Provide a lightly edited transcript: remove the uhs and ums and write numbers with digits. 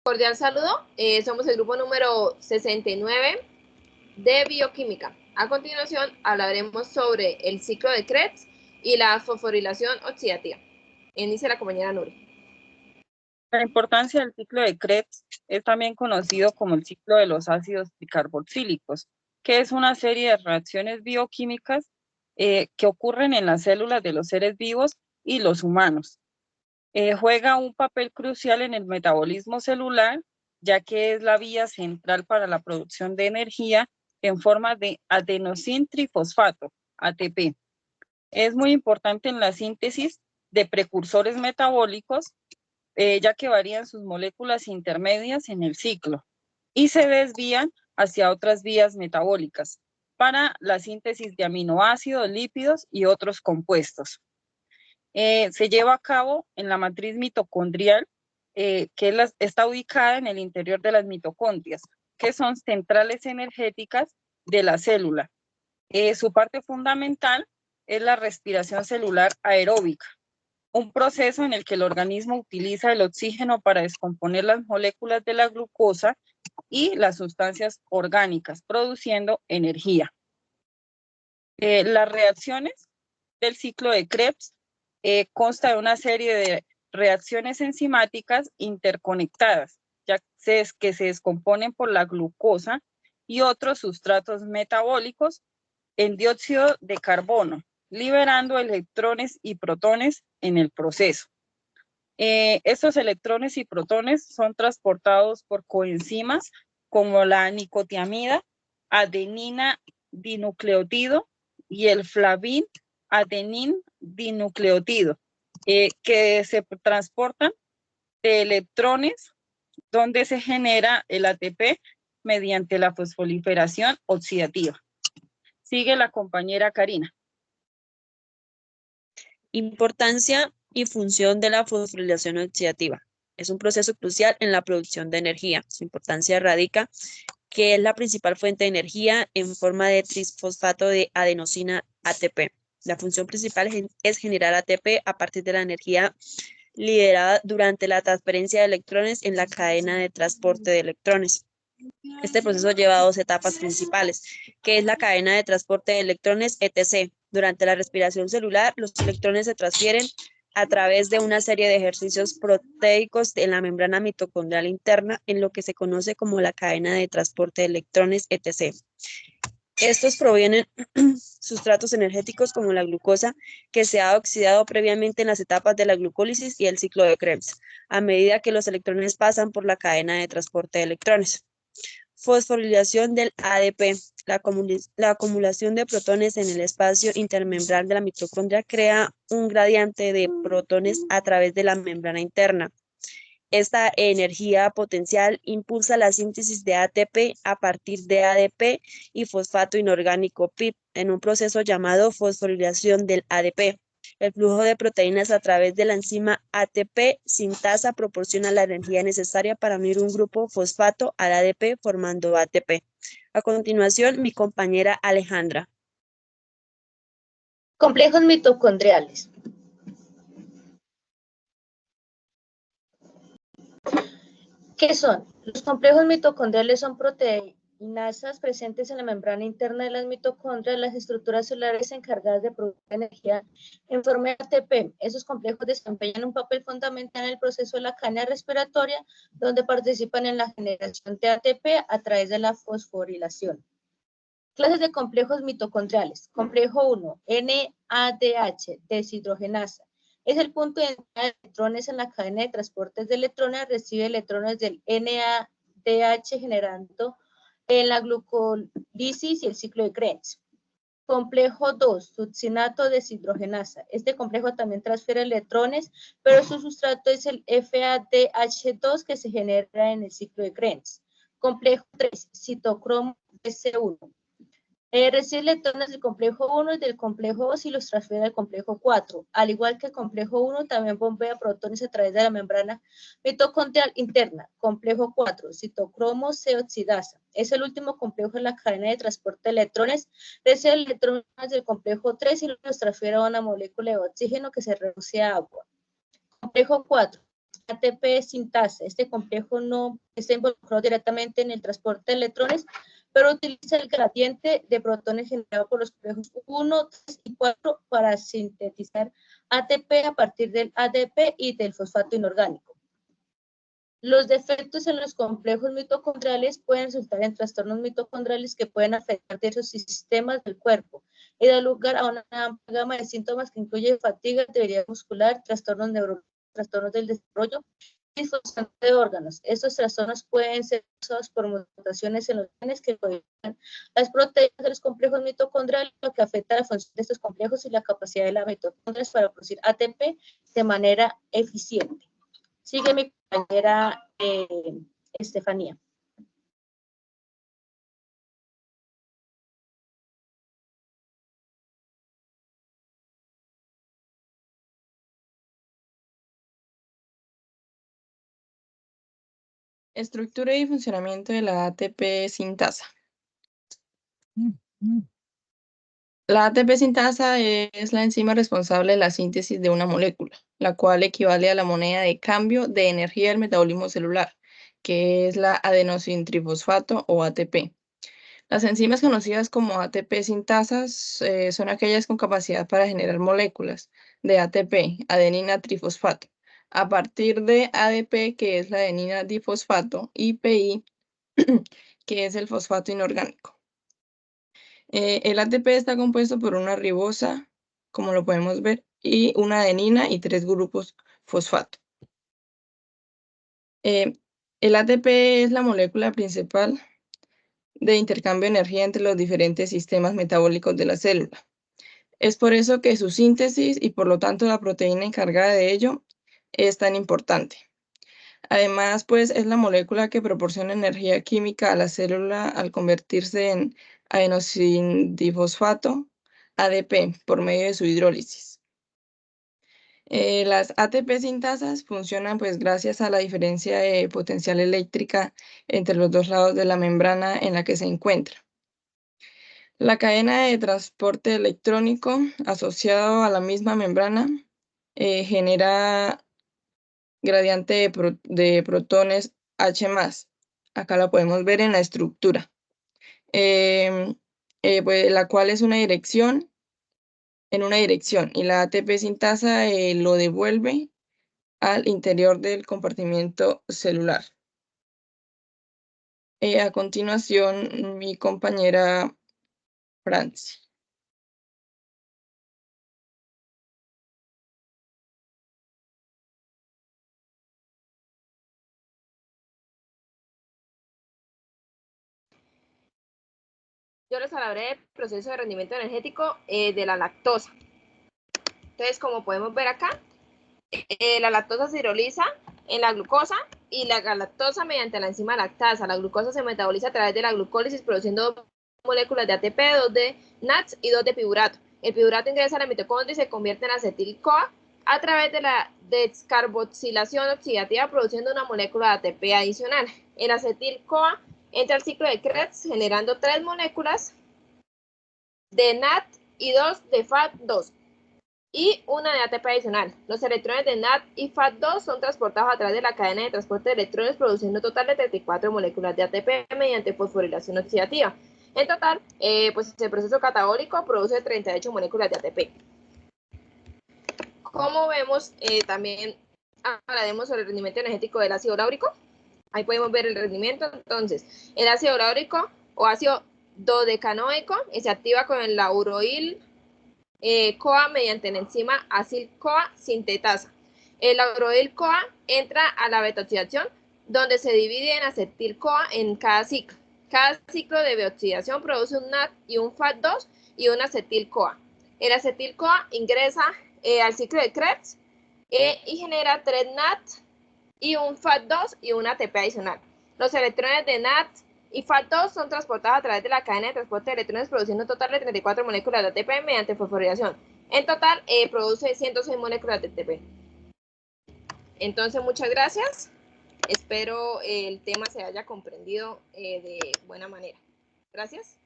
Cordial saludo, somos el grupo número 69 de bioquímica. A continuación hablaremos sobre el ciclo de Krebs y la fosforilación oxidativa. Inicia la compañera Nuri. La importancia del ciclo de Krebs es también conocido como el ciclo de los ácidos tricarboxílicos, que es una serie de reacciones bioquímicas que ocurren en las células de los seres vivos y los humanos. Juega un papel crucial en el metabolismo celular, ya que es la vía central para la producción de energía en forma de adenosín trifosfato, ATP. Es muy importante en la síntesis de precursores metabólicos, ya que varían sus moléculas intermedias en el ciclo y se desvían hacia otras vías metabólicas para la síntesis de aminoácidos, lípidos y otros compuestos. Se lleva a cabo en la matriz mitocondrial, está ubicada en el interior de las mitocondrias, que son centrales energéticas de la célula. Su parte fundamental es la respiración celular aeróbica, un proceso en el que el organismo utiliza el oxígeno para descomponer las moléculas de la glucosa y las sustancias orgánicas, produciendo energía. Las reacciones del ciclo de Krebs consta de una serie de reacciones enzimáticas interconectadas, que se descomponen por la glucosa y otros sustratos metabólicos en dióxido de carbono, liberando electrones y protones en el proceso. Estos electrones y protones son transportados por coenzimas como la nicotiamida, adenina dinucleotido y el flavin adenin dinucleotido, que se transportan de electrones donde se genera el ATP mediante la fosforilación oxidativa. Sigue la compañera Karina. Importancia y función de la fosforilación oxidativa. Es un proceso crucial en la producción de energía. Su importancia radica que es la principal fuente de energía en forma de trisfosfato de adenosina ATP. La función principal es generar ATP a partir de la energía liberada durante la transferencia de electrones en la cadena de transporte de electrones. Este proceso lleva a dos etapas principales, que es la cadena de transporte de electrones, etc. Durante la respiración celular, los electrones se transfieren a través de una serie de ejercicios proteicos en la membrana mitocondrial interna, en lo que se conoce como la cadena de transporte de electrones, etc. Estos provienen sustratos energéticos como la glucosa, que se ha oxidado previamente en las etapas de la glucólisis y el ciclo de Krebs, a medida que los electrones pasan por la cadena de transporte de electrones. Fosforilación del ADP. La acumulación de protones en el espacio intermembral de la mitocondria crea un gradiente de protones a través de la membrana interna. Esta energía potencial impulsa la síntesis de ATP a partir de ADP y fosfato inorgánico PIP en un proceso llamado fosforilación del ADP. El flujo de proteínas a través de la enzima ATP sintasa proporciona la energía necesaria para unir un grupo fosfato al ADP formando ATP. A continuación, mi compañera Alejandra. Complejos mitocondriales. ¿Qué son? Los complejos mitocondriales son proteinasas presentes en la membrana interna de las mitocondrias, las estructuras celulares encargadas de producir energía en forma de ATP. Esos complejos desempeñan un papel fundamental en el proceso de la cadena respiratoria, donde participan en la generación de ATP a través de la fosforilación. Clases de complejos mitocondriales. Complejo 1, NADH, deshidrogenasa. Es el punto de entrada de electrones en la cadena de transportes de electrones, recibe electrones del NADH generando en la glucólisis y el ciclo de Krebs. Complejo 2, succinato deshidrogenasa. Este complejo también transfiere electrones, pero su sustrato es el FADH2 que se genera en el ciclo de Krebs. Complejo 3, citocromo S1. Recibe electrones del complejo 1 y del complejo 2 y los transfiere al complejo 4. Al igual que el complejo 1, también bombea protones a través de la membrana mitocondrial interna. Complejo 4, citocromo C oxidasa. Es el último complejo en la cadena de transporte de electrones. Recibe electrones del complejo 3 y los transfiere a una molécula de oxígeno que se reduce a agua. Complejo 4, tenemos ATP sintasa. Este complejo no está involucrado directamente en el transporte de electrones, pero utiliza el gradiente de protones generado por los complejos 1, 3 y 4 para sintetizar ATP a partir del ADP y del fosfato inorgánico. Los defectos en los complejos mitocondriales pueden resultar en trastornos mitocondriales que pueden afectar diversos sistemas del cuerpo y dar lugar a una amplia gama de síntomas que incluye fatiga, debilidad muscular, trastornos neurológicos, trastornos del desarrollo y disfunción de órganos. Estos trastornos pueden ser causados por mutaciones en los genes que codifican las proteínas de los complejos mitocondriales, lo que afecta la función de estos complejos y la capacidad de las mitocondrias para producir ATP de manera eficiente. Sigue mi compañera Estefanía. Estructura y funcionamiento de la ATP sintasa. La ATP sintasa es la enzima responsable de la síntesis de una molécula, la cual equivale a la moneda de cambio de energía del metabolismo celular, que es la adenosintrifosfato o ATP. Las enzimas conocidas como ATP sintasas son aquellas con capacidad para generar moléculas de ATP, adenina trifosfato, a partir de ADP, que es la adenina difosfato, y PI, que es el fosfato inorgánico. El ATP está compuesto por una ribosa, como lo podemos ver, y una adenina y 3 grupos fosfato. El ATP es la molécula principal de intercambio de energía entre los diferentes sistemas metabólicos de la célula. Es por eso que su síntesis y por lo tanto la proteína encargada de ello es tan importante. Además, pues es la molécula que proporciona energía química a la célula al convertirse en adenosindifosfato, ADP, por medio de su hidrólisis. Las ATP sintasas funcionan pues gracias a la diferencia de potencial eléctrica entre los dos lados de la membrana en la que se encuentra. La cadena de transporte electrónico asociado a la misma membrana genera gradiente de protones H+. Acá la podemos ver en la estructura, pues, la cual es en una dirección, y la ATP sintasa lo devuelve al interior del compartimiento celular. A continuación, mi compañera Franci. Yo les hablaré del proceso de rendimiento energético de la lactosa. Entonces, como podemos ver acá, la lactosa se hidroliza en la glucosa y la galactosa mediante la enzima lactasa. La glucosa se metaboliza a través de la glucólisis produciendo 2 moléculas de ATP, 2 de NADS y 2 de piruvato. El piruvato ingresa a la mitocondria y se convierte en acetil-CoA a través de la descarboxilación oxidativa produciendo una molécula de ATP adicional. El acetil-CoA entra al ciclo de Krebs generando 3 moléculas de NAD y 2 de FAT2 y una de ATP adicional. Los electrones de NAD y FAT2 son transportados a través de la cadena de transporte de electrones produciendo un total de 34 moléculas de ATP mediante fosforilación oxidativa. En total, pues el proceso catabólico produce 38 moléculas de ATP. Como vemos, también hablaremos sobre el rendimiento energético del ácido láurico. Ahí podemos ver el rendimiento. Entonces, el ácido láurico o ácido dodecanoico se activa con el lauroil CoA mediante la enzima acil-CoA sintetasa. El lauroil-CoA entra a la beta-oxidación, donde se divide en acetil-CoA en cada ciclo. Cada ciclo de beta-oxidación produce un NAD y un FAT2 y un acetil-CoA. El acetil-CoA ingresa al ciclo de Krebs y genera 3 NAD y un FAT2 y un ATP adicional. Los electrones de NAD y FAT2 son transportados a través de la cadena de transporte de electrones produciendo un total de 34 moléculas de ATP mediante fosforilación. En total, produce 106 moléculas de ATP. Entonces, muchas gracias. Espero el tema se haya comprendido de buena manera. Gracias.